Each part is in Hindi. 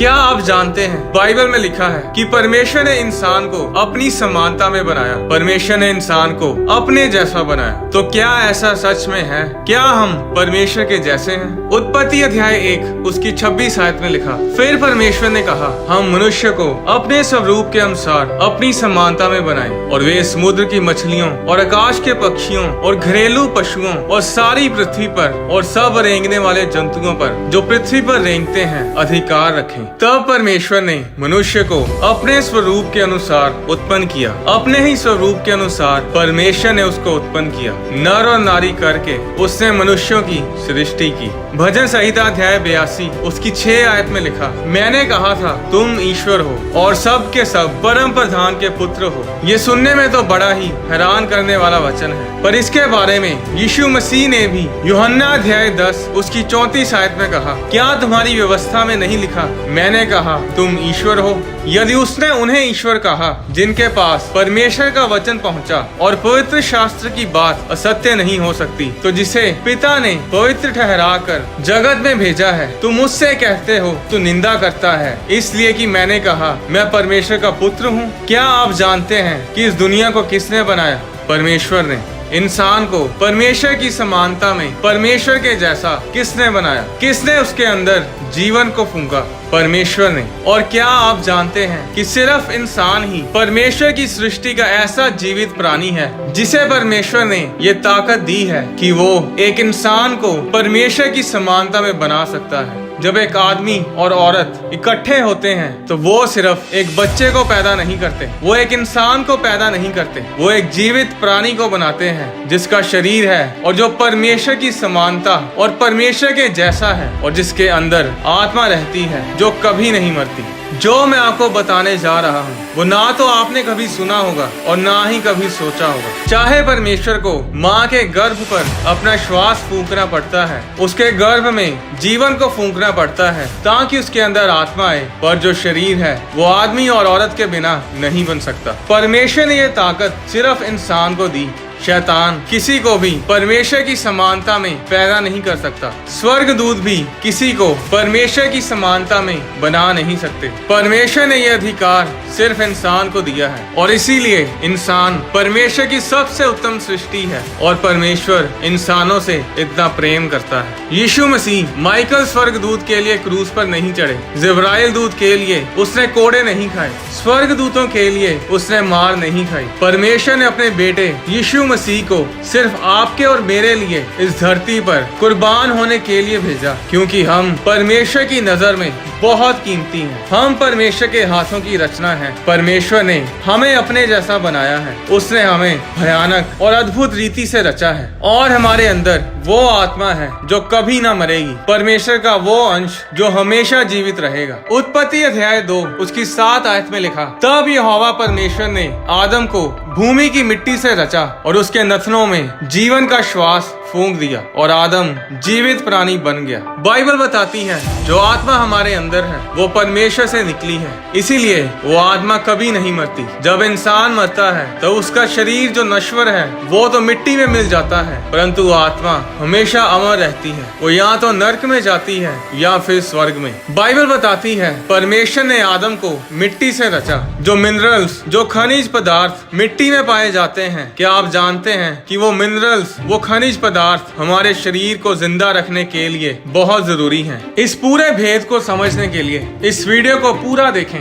क्या आप जानते हैं बाइबल में लिखा है कि परमेश्वर ने इंसान को अपनी समानता में बनाया। परमेश्वर ने इंसान को अपने जैसा बनाया। तो क्या ऐसा सच में है? क्या हम परमेश्वर के जैसे हैं? उत्पत्ति अध्याय 1 उसकी 26 आयत में लिखा, फिर परमेश्वर ने कहा, हम मनुष्य को अपने स्वरूप के अनुसार अपनी समानता में बनाएं और वे समुद्र की मछलियों और आकाश के पक्षियों और घरेलू पशुओं और सारी पृथ्वी पर और सब रेंगने वाले जंतुओं पर जो पृथ्वी पर रेंगते हैं अधिकार रखें। तब परमेश्वर ने मनुष्य को अपने स्वरूप के अनुसार उत्पन्न किया। अपने ही स्वरूप के अनुसार परमेश्वर ने उसको उत्पन्न किया। नर और नारी करके उसने मनुष्यों की सृष्टि की। भजन संहिता अध्याय 82 उसकी 6 आयत में लिखा, मैंने कहा था तुम ईश्वर हो और सब के सब परम प्रधान के पुत्र हो। ये सुनने में तो बड़ा ही हैरान करने वाला वचन है, पर इसके बारे में यीशु मसीह ने भी यूहन्ना अध्याय 10 उसकी 34 आयत में कहा, क्या तुम्हारी व्यवस्था में नहीं लिखा, मैंने कहा तुम ईश्वर हो। यदि उसने उन्हें ईश्वर कहा जिनके पास परमेश्वर का वचन पहुंचा और पवित्र शास्त्र की बात असत्य नहीं हो सकती, तो जिसे पिता ने पवित्र ठहरा कर जगत में भेजा है तुम उससे कहते हो तू निंदा करता है, इसलिए कि मैंने कहा मैं परमेश्वर का पुत्र हूँ। क्या आप जानते हैं कि इस दुनिया को किसने बनाया? परमेश्वर ने। इंसान को परमेश्वर की समानता में परमेश्वर के जैसा किसने बनाया? किसने उसके अंदर जीवन को फूंका? परमेश्वर ने। और क्या आप जानते हैं कि सिर्फ इंसान ही परमेश्वर की सृष्टि का ऐसा जीवित प्राणी है जिसे परमेश्वर ने ये ताकत दी है कि वो एक इंसान को परमेश्वर की समानता में बना सकता है। जब एक आदमी और औरत इकट्ठे होते हैं तो वो सिर्फ एक बच्चे को पैदा नहीं करते, वो एक इंसान को पैदा नहीं करते, वो एक जीवित प्राणी को बनाते हैं जिसका शरीर है और जो परमेश्वर की समानता और परमेश्वर के जैसा है और जिसके अंदर आत्मा रहती है जो कभी नहीं मरती। जो मैं आपको बताने जा रहा हूँ वो ना तो आपने कभी सुना होगा और ना ही कभी सोचा होगा। चाहे परमेश्वर को माँ के गर्भ पर अपना श्वास फूंकना पड़ता है, उसके गर्भ में जीवन को फूंकना पड़ता है ताकि उसके अंदर आत्मा आए, पर जो शरीर है वो आदमी और औरत के बिना नहीं बन सकता। परमेश्वर ने ये ताकत सिर्फ इंसान को दी। शैतान किसी को भी परमेश्वर की समानता में पैदा नहीं कर सकता। स्वर्गदूत भी किसी को परमेश्वर की समानता में बना नहीं सकते। परमेश्वर ने यह अधिकार सिर्फ इंसान को दिया है और इसीलिए इंसान परमेश्वर की सबसे उत्तम सृष्टि है और परमेश्वर इंसानों से इतना प्रेम करता है। यीशु मसीह माइकल स्वर्गदूत के लिए क्रूस पर नहीं चढ़े, जिब्राइल दूत के लिए उसने कोड़े नहीं खाए, स्वर्गदूतों के लिए उसने मार नहीं खाई। परमेश्वर ने अपने बेटे यीशु मसीह को सिर्फ आपके और मेरे लिए इस धरती पर कुर्बान होने के लिए भेजा, क्योंकि हम परमेश्वर की नजर में बहुत कीमती हैं। हम परमेश्वर के हाथों की रचना हैं। परमेश्वर ने हमें अपने जैसा बनाया है। उसने हमें भयानक और अद्भुत रीति से रचा है और हमारे अंदर वो आत्मा है जो कभी ना मरेगी, परमेश्वर का वो अंश जो हमेशा जीवित रहेगा। उत्पत्ति अध्याय 2 उसकी 7 आयत में लिखा, तब यहोवा परमेश्वर ने आदम को भूमि की मिट्टी से रचा और उसके नथनों में जीवन का श्वास फूंक दिया और आदम जीवित प्राणी बन गया। बाइबल बताती है जो आत्मा हमारे अंदर है वो परमेश्वर से निकली है, इसीलिए वो आत्मा कभी नहीं मरती। जब इंसान मरता है तो उसका शरीर जो नश्वर है वो तो मिट्टी में मिल जाता है, परंतु आत्मा हमेशा अमर रहती है। वो या तो नर्क में जाती है या फिर स्वर्ग में। बाइबल बताती है परमेश्वर ने आदम को मिट्टी से रचा। जो मिनरल्स, जो खनिज पदार्थ मिट्टी में पाए जाते हैं, क्या आप जानते हैं कि वो मिनरल्स, वो खनिज पदार्थ हमारे शरीर को जिंदा रखने के लिए बहुत जरूरी हैं। इस पूरे भेद को समझने के लिए इस वीडियो को पूरा देखें।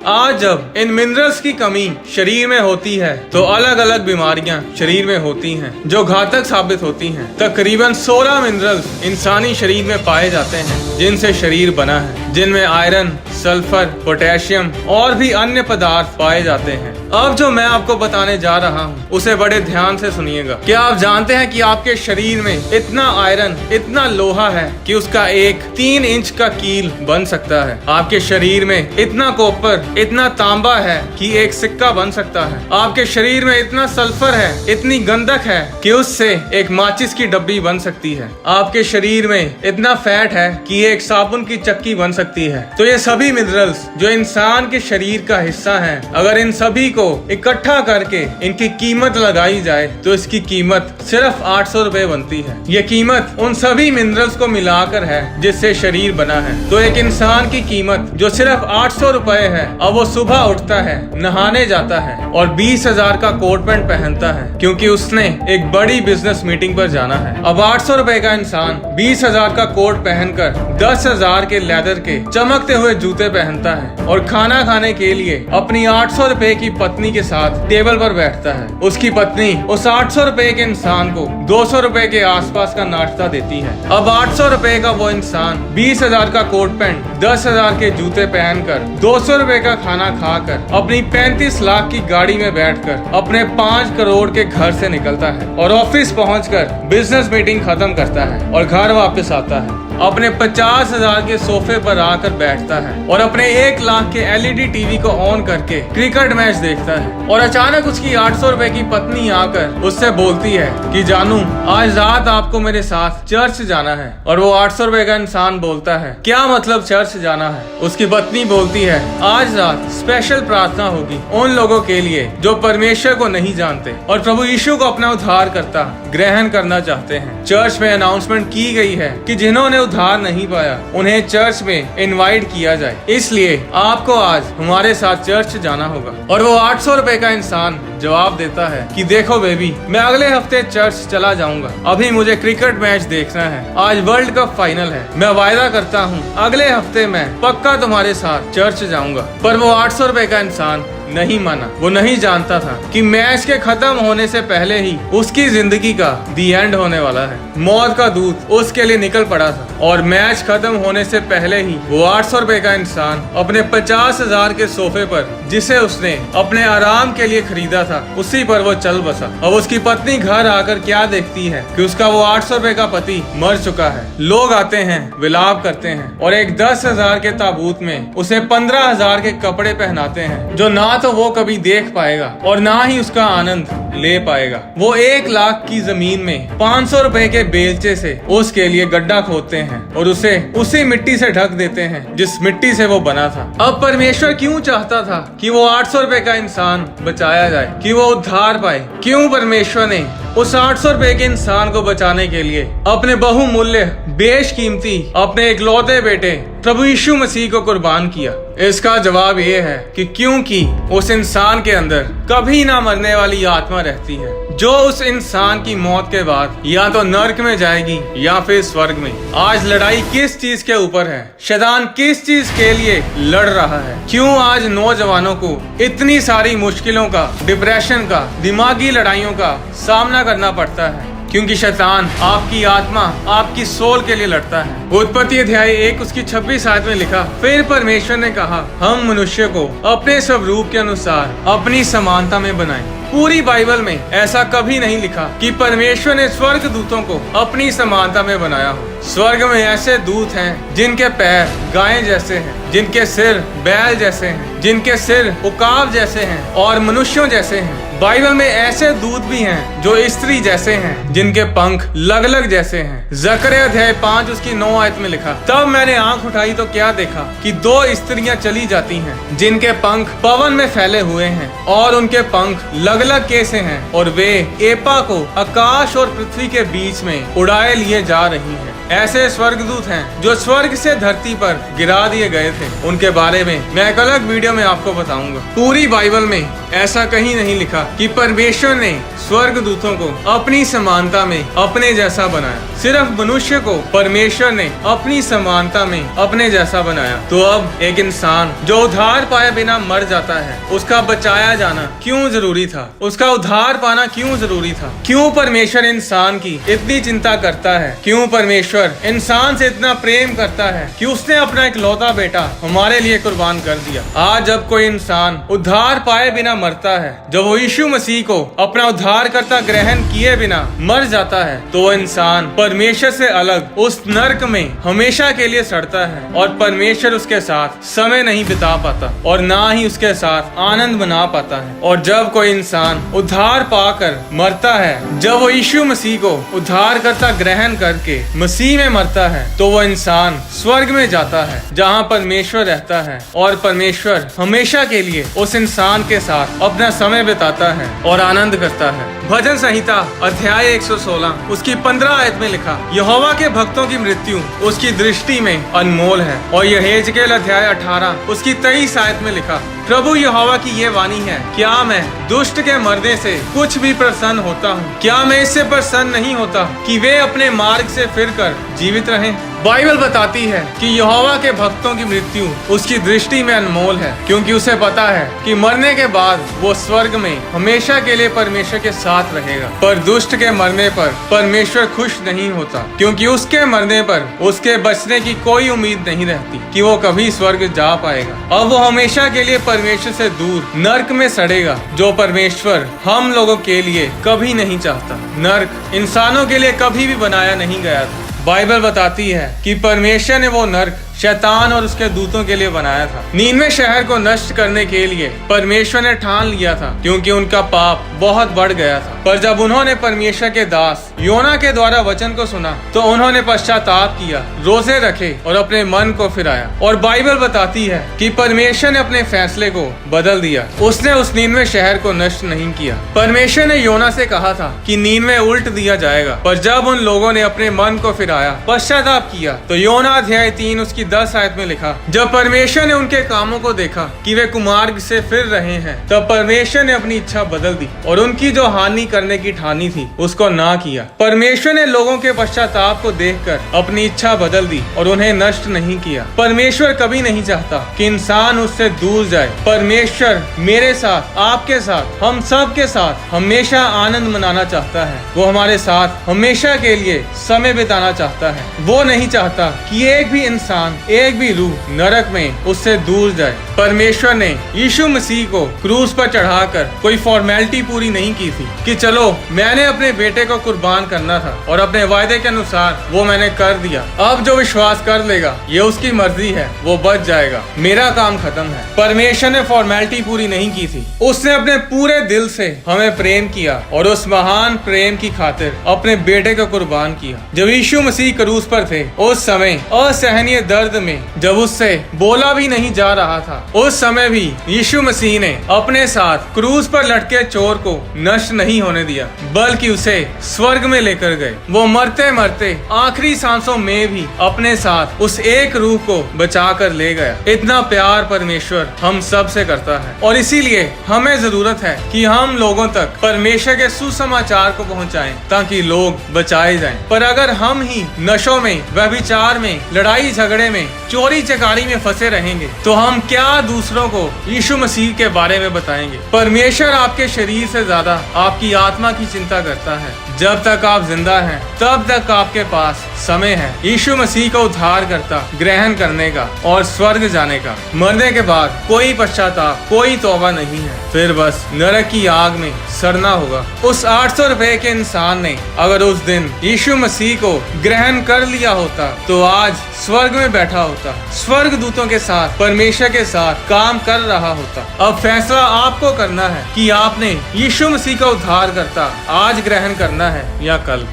आज जब इन मिनरल्स की कमी शरीर में होती है तो अलग अलग बीमारियां शरीर में होती हैं जो घातक साबित होती हैं। तकरीबन 16 मिनरल्स इंसानी शरीर में पाए जाते हैं जिनसे शरीर बना है, जिनमें आयरन, सल्फर, पोटेशियम और भी अन्य पदार्थ पाए जाते हैं। अब जो मैं आपको बताने जा रहा हूँ उसे बड़े ध्यान से सुनिएगा। क्या आप जानते हैं कि आपके शरीर में इतना आयरन, इतना लोहा है कि उसका एक 3 इंच का कील बन सकता है। आपके शरीर में इतना कॉपर, इतना तांबा है कि एक सिक्का बन सकता है। आपके शरीर में इतना सल्फर है, इतनी गंधक है कि उससे एक माचिस की डब्बी बन सकती है। आपके शरीर में इतना फैट है कि एक साबुन की चक्की बन सकती है। तो ये सभी मिनरल्स जो इंसान के शरीर का हिस्सा हैं, अगर इन सभी को इकट्ठा करके इनकी कीमत लगाई जाए तो इसकी कीमत सिर्फ 800 रुपए बनती है। ये कीमत उन सभी मिनरल्स को मिलाकर है जिससे शरीर बना है। तो एक इंसान की कीमत जो सिर्फ 800 रुपए है, अब वो सुबह उठता है, नहाने जाता है और 20,000 का कोट पैंट पहनता है क्योंकि उसने एक बड़ी बिजनेस मीटिंग पर जाना है। अब 800 रुपए का इंसान 20,000 का कोट पहनकर 10,000 के लेदर के चमकते हुए जूते पहनता है और खाना खाने के लिए अपनी 800 रुपए की पत्नी के साथ टेबल पर बैठता है। उसकी पत्नी उस 800 रुपए के इंसान को 200 रुपए के आसपास का नाश्ता देती है। अब 800 रुपए का वो इंसान 20,000 का कोट पैंट, 10,000 के जूते पहनकर, 200 रुपए का खाना खाकर, अपनी 35 लाख की गाड़ी में बैठकर अपने 5 करोड़ के घर से निकलता है और ऑफिस पहुंचकर बिजनेस मीटिंग खत्म करता है और घर वापस आता है। अपने 50,000 के सोफे पर आकर बैठता है और अपने 1 लाख के LED टीवी को ऑन करके क्रिकेट मैच देखता है और अचानक उसकी 800 रुपए की पत्नी आकर उससे बोलती है कि जानू, आज रात आपको मेरे साथ चर्च जाना है। और वो 800 रुपए का इंसान बोलता है, क्या मतलब चर्च जाना है? उसकी पत्नी बोलती है, आज रात स्पेशल प्रार्थना होगी उन लोगों के लिए जो परमेश्वर को नहीं जानते और प्रभु यीशु को अपना उद्धारकर्ता ग्रहण करना चाहते हैं। चर्च में अनाउंसमेंट की गई है कि जिन्होंने उद्धार नहीं पाया उन्हें चर्च में इनवाइट किया जाए, इसलिए आपको आज हमारे साथ चर्च जाना होगा। और वो 800 रुपए का इंसान जवाब देता है कि देखो बेबी, मैं अगले हफ्ते चर्च चला जाऊंगा, अभी मुझे क्रिकेट मैच देखना है, आज वर्ल्ड कप फाइनल है, मैं वायदा करता हूँ अगले हफ्ते मैं पक्का तुम्हारे साथ चर्च जाऊंगा। पर वो 800 रुपए का इंसान नहीं माना। वो नहीं जानता था कि मैच के खत्म होने से पहले ही उसकी जिंदगी का दी एंड होने वाला है। मौत का दूत उसके लिए निकल पड़ा था और मैच खत्म होने से पहले ही वो 800 रुपए का इंसान अपने 50,000 के सोफे पर, जिसे उसने अपने आराम के लिए खरीदा था, उसी पर वो चल बसा। अब उसकी पत्नी घर आकर क्या देखती है कि उसका वो 800 रुपए का पति मर चुका है। लोग आते हैं, विलाप करते हैं और एक 10,000 के ताबूत में उसे 15,000 के कपड़े पहनाते हैं जो ना तो वो कभी देख पाएगा और ना ही उसका आनंद ले पाएगा। वो 1 लाख की जमीन में 500 रुपए के बेलचे से उसके लिए गड्ढा खोदते हैं और उसे उसी मिट्टी से ढक देते हैं जिस मिट्टी से वो बना था। अब परमेश्वर क्यों चाहता था कि वो 800 रुपए का इंसान बचाया जाए, कि वो उद्धार पाए? क्यों परमेश्वर ने उस 800 रुपए के इंसान को बचाने के लिए अपने बहुमूल्य बेशकीमती अपने इकलौते बेटे प्रभु यीशु मसीह को कुर्बान किया? इसका जवाब ये है कि क्योंकि उस इंसान के अंदर कभी ना मरने वाली आत्मा रहती है जो उस इंसान की मौत के बाद या तो नर्क में जाएगी या फिर स्वर्ग में। आज लड़ाई किस चीज के ऊपर है? शैतान किस चीज के लिए लड़ रहा है? क्यों आज नौजवानों को इतनी सारी मुश्किलों का, डिप्रेशन का, दिमागी लड़ाइयों का सामना करना पड़ता है? क्योंकि शैतान आपकी आत्मा, आपकी सोल के लिए लड़ता है। उत्पत्ति अध्याय 1 उसकी 26 आयत में लिखा, फिर परमेश्वर ने कहा, हम मनुष्य को अपने स्वरूप के अनुसार अपनी समानता में बनाएं। पूरी बाइबल में ऐसा कभी नहीं लिखा कि परमेश्वर ने स्वर्ग दूतों को अपनी समानता में बनाया हो। स्वर्ग में ऐसे दूत हैं जिनके पैर गाय जैसे हैं, जिनके सिर बैल जैसे हैं, जिनके सिर उकाब जैसे हैं और मनुष्यों जैसे हैं। बाइबल में ऐसे दूत भी हैं जो स्त्री जैसे हैं, जिनके पंख लगलग जैसे हैं। जकरिया अध्याय 5 उसकी 9 आयत में लिखा, तब मैंने आंख उठाई तो क्या देखा कि 2 स्त्रियां चली जाती हैं जिनके पंख पवन में फैले हुए हैं और उनके पंख लगलग कैसे हैं और वे एपा को आकाश और पृथ्वी के बीच में उड़ाए लिए जा रही हैं। ऐसे स्वर्गदूत हैं जो स्वर्ग से धरती पर गिरा दिए गए थे। उनके बारे में मैं एक अलग वीडियो में आपको बताऊंगा। पूरी बाइबल में ऐसा कहीं नहीं लिखा कि परमेश्वर ने स्वर्गदूतों को अपनी समानता में अपने जैसा बनाया। सिर्फ मनुष्य को परमेश्वर ने अपनी समानता में अपने जैसा बनाया। तो अब एक इंसान जो उद्धार पाए बिना मर जाता है, उसका बचाया जाना क्यों जरूरी था? उसका उद्धार पाना क्यों जरूरी था? क्यों परमेश्वर इंसान की इतनी चिंता करता है? क्यों परमेश्वर इंसान से इतना प्रेम करता है कि उसने अपना इकलौता बेटा हमारे लिए कुर्बान कर दिया? आज जब कोई इंसान उद्धार पाए बिना मरता है, जब वो यीशु मसीह को अपना उद्धारकर्ता ग्रहण किए बिना मर जाता है, तो वो इंसान परमेश्वर से अलग उस नर्क में हमेशा के लिए सड़ता है और परमेश्वर उसके साथ समय नहीं बिता पाता और ना ही उसके साथ आनंद मना पाता है। और जब कोई इंसान उद्धार पाकर मरता है, जब वो यीशु मसीह को उद्धारकर्ता ग्रहण करके मसीह मसीह में मरता है तो वो इंसान स्वर्ग में जाता है जहाँ परमेश्वर रहता है, और परमेश्वर हमेशा के लिए उस इंसान के साथ अपना समय बिताता है और आनंद करता है। भजन संहिता अध्याय 116 उसकी 15 आयत में लिखा, यहोवा के भक्तों की मृत्यु उसकी दृष्टि में अनमोल है। और यहेजकेल अध्याय 18 उसकी 23 आयत में लिखा, प्रभु यहोवा की ये वाणी है, क्या मैं दुष्ट के मरने से कुछ भी प्रसन्न होता हूँ? क्या मैं इससे प्रसन्न नहीं होता कि वे अपने मार्ग से फिरकर जीवित रहें? बाइबल बताती है कि यहोवा के भक्तों की मृत्यु उसकी दृष्टि में अनमोल है, क्योंकि उसे पता है कि मरने के बाद वो स्वर्ग में हमेशा के लिए परमेश्वर के साथ रहेगा। पर दुष्ट के मरने पर परमेश्वर खुश नहीं होता, क्योंकि उसके मरने पर उसके बचने की कोई उम्मीद नहीं रहती कि वो कभी स्वर्ग जा पाएगा। अब वो हमेशा के लिए परमेश्वर से दूर नर्क में सड़ेगा, जो परमेश्वर हम लोगों के लिए कभी नहीं चाहता। नर्क इंसानों के लिए कभी भी बनाया नहीं गया था। बाइबल बताती है कि परमेश्वर ने वो नर्क शैतान और उसके दूतों के लिए बनाया था। नीनवे शहर को नष्ट करने के लिए परमेश्वर ने ठान लिया था, क्योंकि उनका पाप बहुत बढ़ गया था। पर जब उन्होंने परमेश्वर के दास योना के द्वारा वचन को सुना तो उन्होंने पश्चाताप किया, रोजे रखे और अपने मन को फिराया। और बाइबल बताती है कि परमेश्वर ने अपने फैसले को बदल दिया। उसने उस नीनवे शहर को नष्ट नहीं किया। परमेश्वर ने योना से कहा था कि नीनवे उल्ट दिया जाएगा, पर जब उन लोगों ने अपने मन को फिराया, पश्चाताप किया, तो योना अध्याय 3 उसकी 10 आयत में लिखा, जब परमेश्वर ने उनके कामों को देखा कि वे कुमार्ग से फिर रहे हैं, तब परमेश्वर ने अपनी इच्छा बदल दी और उनकी जो हानि करने की ठानी थी उसको ना किया। परमेश्वर ने लोगों के पश्चाताप को देखकर अपनी इच्छा बदल दी और उन्हें नष्ट नहीं किया। परमेश्वर कभी नहीं चाहता कि इंसान उससे दूर जाए। परमेश्वर मेरे साथ, आपके साथ, हम सब के साथ हमेशा आनंद मनाना चाहता है। वो हमारे साथ हमेशा के लिए समय बिताना चाहता है। वो नहीं चाहता कि एक भी इंसान, एक भी रूह नरक में उससे दूर जाए। परमेश्वर ने यीशु मसीह को क्रूस पर चढ़ाकर कोई फॉर्मेलिटी पूरी नहीं की थी कि चलो मैंने अपने बेटे को कुर्बान करना था और अपने वायदे के अनुसार वो मैंने कर दिया, अब जो विश्वास कर लेगा ये उसकी मर्जी है, वो बच जाएगा, मेरा काम खत्म है। परमेश्वर ने फॉर्मेलिटी पूरी नहीं की थी। उसने अपने पूरे दिल से हमें प्रेम किया और उस महान प्रेम की खातिर अपने बेटे को कुर्बान किया। जब यीशु मसीह क्रूस पर थे, उस समय असहनीय दर्द में जब उससे बोला भी नहीं जा रहा था, उस समय भी यीशु मसीह ने अपने साथ क्रूस पर लटके चोर को नष्ट नहीं होने दिया, बल्कि उसे स्वर्ग में लेकर गए। वो मरते मरते आखिरी सांसों में भी अपने साथ उस एक रूह को बचा कर ले गया। इतना प्यार परमेश्वर हम सब से करता है, और इसीलिए हमें जरूरत है कि हम लोगों तक परमेश्वर के सुसमाचार को पहुंचाएं ताकि लोग बचाए जाएं। पर अगर हम ही नशों में, व्यभिचार में, लड़ाई झगड़े में, चोरी चकारी में फंसे रहेंगे तो हम क्या दूसरों को यीशु मसीह के बारे में बताएंगे। परमेश्वर आपके शरीर से ज्यादा आपकी आत्मा की चिंता करता है। जब तक आप जिंदा हैं तब तक आपके पास समय है यीशु मसीह का उद्धार करता ग्रहण करने का और स्वर्ग जाने का। मरने के बाद कोई पश्चाताप, कोई तौबा नहीं है, फिर बस नरक की आग में सड़ना होगा। उस 800 रुपए के इंसान ने अगर उस दिन यीशु मसीह को ग्रहण कर लिया होता तो आज स्वर्ग में बैठा होता, स्वर्ग दूतों के साथ, परमेश्वर के साथ काम कर रहा होता। अब फैसला आपको करना है कि आपने यीशु मसीह का उद्धार करता आज ग्रहण करना है या कल।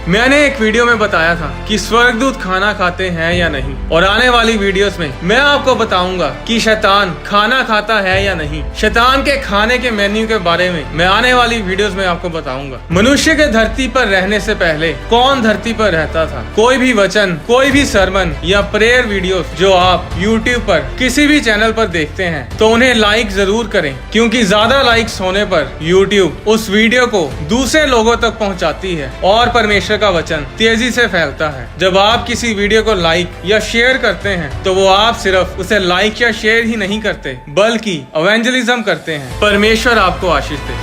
मैंने एक वीडियो में बताया था कि स्वर्गदूत खाना खाते हैं या नहीं, और आने वाली वीडियोस में मैं आपको बताऊंगा कि शैतान खाना खाता है या नहीं। शैतान के खाने के मेन्यू के बारे में मैं आने वाली वीडियोस में आपको बताऊंगा। मनुष्य के धरती पर रहने से पहले कौन धरती पर रहता था? कोई भी वचन, कोई भी सरमन या प्रेयर वीडियोस जो आप यूट्यूब पर किसी भी चैनल पर देखते हैं तो उन्हें लाइक जरूर करें, क्योंकि ज्यादा लाइक्स होने पर यूट्यूब उस वीडियो को दूसरे लोगों तक पहुँचाती है और परमेश्वर का वचन तेजी से फैलता है। जब आप किसी वीडियो को लाइक या शेयर करते हैं तो वो आप सिर्फ उसे लाइक या शेयर ही नहीं करते बल्कि इवेंजलिज्म करते हैं। परमेश्वर आपको आशीष दे।